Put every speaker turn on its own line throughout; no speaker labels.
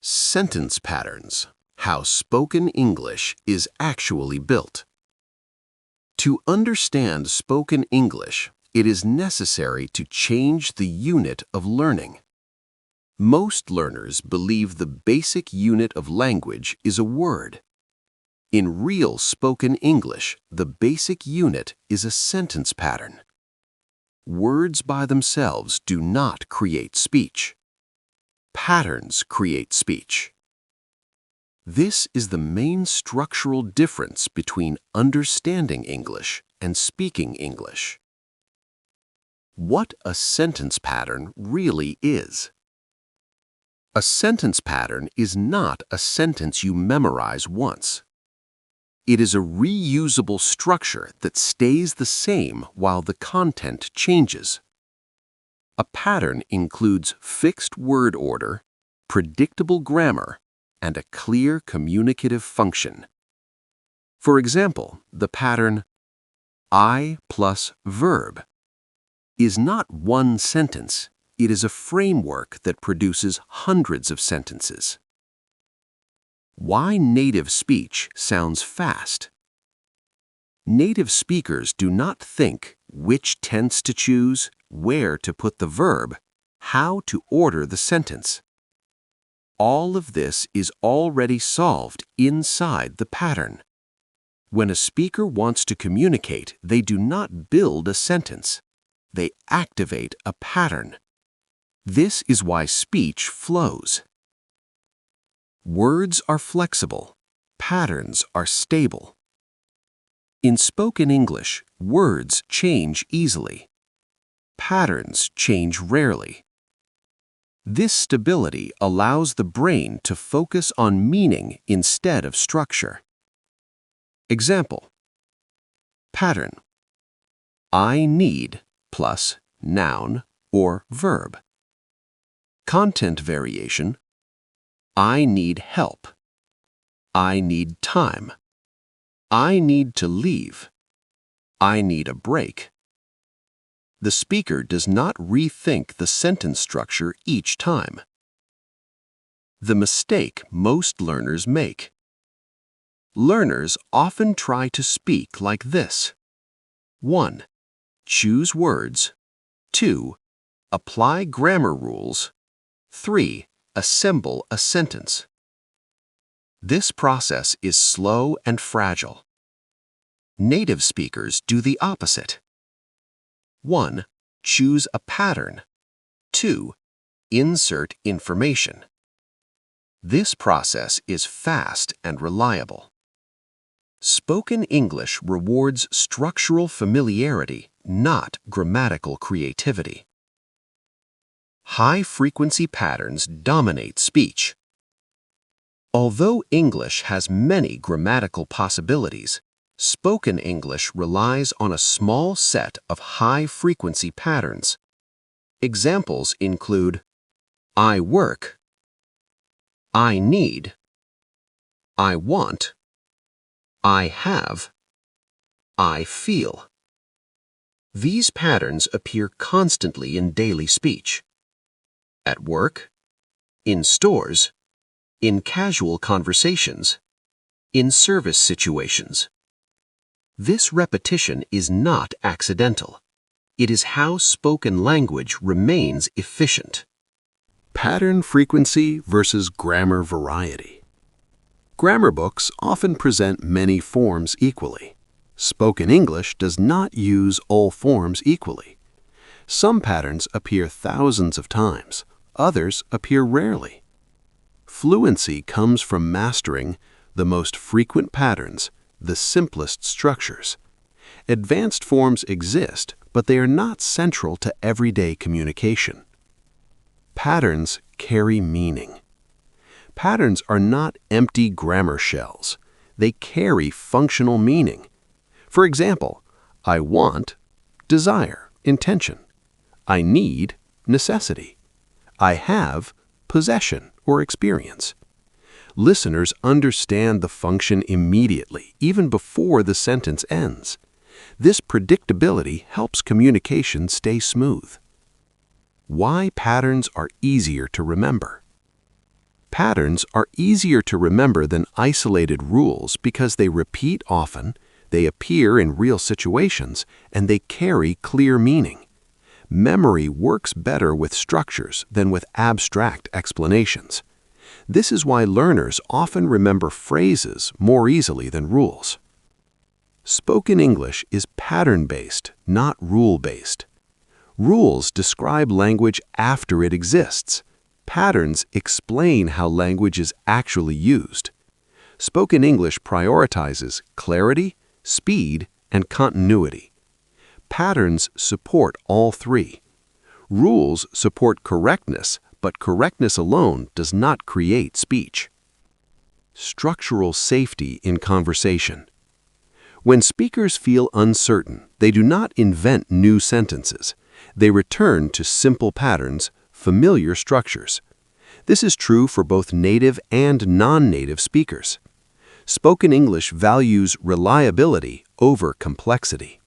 Sentence patterns: how spoken English is actually built. To understand spoken English, it is necessary to change the unit of learning. Most learners believe the basic unit of language is a word. In real spoken English, the basic unit is a sentence pattern. Words by themselves do not create speech. Patterns create speech. This is the main structural difference between understanding English and speaking English. What a sentence pattern really is. A sentence pattern is not a sentence you memorize once. It is a reusable structure that stays the same while the content changes. A pattern includes fixed word order, predictable grammar, and a clear communicative function. For example, the pattern I plus verb is not one sentence. It is a framework that produces hundreds of sentences. Why native speech sounds fast? Native speakers do not think which tense to choose, where to put the verb, how to order the sentence. All of this is already solved inside the pattern. When a speaker wants to communicate, they do not build a sentence. They activate a pattern. This is why speech flows. Words are flexible. Patterns are stable. In spoken English, words change easily. Patterns change rarely. This stability allows the brain to focus on meaning instead of structure. Example: pattern: I need plus noun or verb. Content variation: I need help. I need time. I need to leave. I need a break. The speaker does not rethink the sentence structure each time. The mistake most learners make. Learners often try to speak like this. 1. Choose words. 2. Apply grammar rules. 3. Assemble a sentence. This process is slow and fragile. Native speakers do the opposite. 1. Choose a pattern. 2. Insert information. This process is fast and reliable. Spoken English rewards structural familiarity, not grammatical creativity. High-frequency patterns dominate speech. Although English has many grammatical possibilities, spoken English relies on a small set of high-frequency patterns. Examples include I work, I need, I want, I have, I feel. These patterns appear constantly in daily speech. At work, in stores, in casual conversations, in service situations. This repetition is not accidental. It is how spoken language remains efficient. Pattern frequency versus grammar variety. Grammar books often present many forms equally. Spoken English does not use all forms equally. Some patterns appear thousands of times. Others appear rarely. Fluency comes from mastering the most frequent patterns, the simplest structures. Advanced forms exist, but they are not central to everyday communication. Patterns carry meaning. Patterns are not empty grammar shells. They carry functional meaning. For example, I want, desire, intention. I need, necessity. I have, possession or experience. Listeners understand the function immediately, even before the sentence ends. This predictability helps communication stay smooth. Why patterns are easier to remember. Patterns are easier to remember than isolated rules because they repeat often, they appear in real situations, and they carry clear meaning. Memory works better with structures than with abstract explanations. This is why learners often remember phrases more easily than rules. Spoken English is pattern-based, not rule-based. Rules describe language after it exists. Patterns explain how language is actually used. Spoken English prioritizes clarity, speed, and continuity. Patterns support all three. Rules support correctness, but correctness alone does not create speech. Structural safety in conversation. When speakers feel uncertain, they do not invent new sentences. They return to simple patterns, familiar structures. This is true for both native and non-native speakers. Spoken English values reliability over complexity.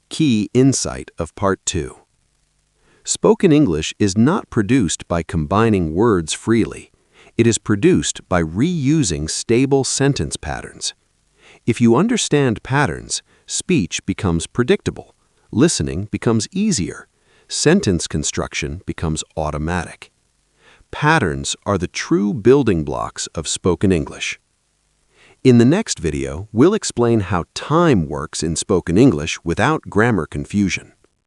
Key insight of Part 2. Spoken English is not produced by combining words freely. It is produced by reusing stable sentence patterns. If you understand patterns, speech becomes predictable, listening becomes easier, sentence construction becomes automatic. Patterns are the true building blocks of spoken English. In the next video, we'll explain how time works in spoken English without grammar confusion.